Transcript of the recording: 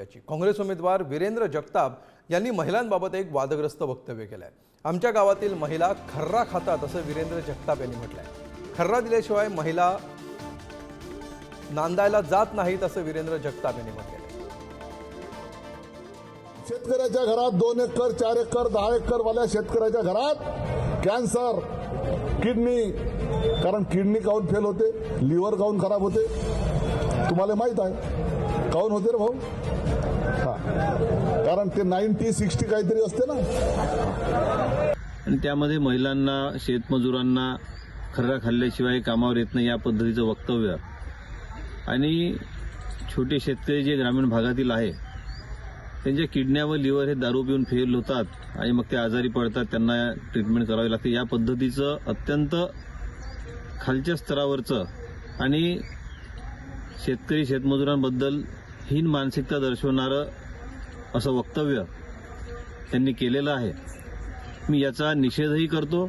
महत्त्वाची। काँग्रेस उमेदवार वीरेंद्र जगताप यांनी महिलांबाबत एक वादग्रस्त वक्तव्य केलंय। आमच्या गावातील महिला खर्रा खातात असं वीरेंद्र जगताप यांनी म्हटलंय। खर्रा दिल्याशिवाय महिला नांदायला जात नाहीत असं वीरेंद्र जगताप यांनी म्हटलंय। शेतकऱ्याच्या घरात 2 एकर 4 एकर 10 एकर वाल्या शेतकऱ्याच्या घरात कॅन्सर, किडनी, कारण किडनी काऊन फेल होते, लिव्हर काऊन खराब होते तुम्हाला माहित आहे काऊन होते रे भाऊ? कारण ते 90-60 काहीतरी असते ना। आणि त्यामध्ये महिलांना, शेतमजुरांना खर्रा खाल्ल्याशिवाय कामावर येत नाही या पद्धतीचं वक्तव्य आणि छोटे शेतकरी जे ग्रामीण भागातील आहे त्यांच्या किडन्या व लिव्हर हे दारू पिऊन फेल होतात आणि मग ते आजारी पडतात, त्यांना ट्रीटमेंट करावी लागते। या पद्धतीचं अत्यंत खालच्या स्तरावरचं आणि शेतकरी शेतमजुरांबद्दल हीन मानसिकता दर्शवणारं असं वक्तव्य त्यांनी केलेलं आहे। मी याचा निषेधही करतो।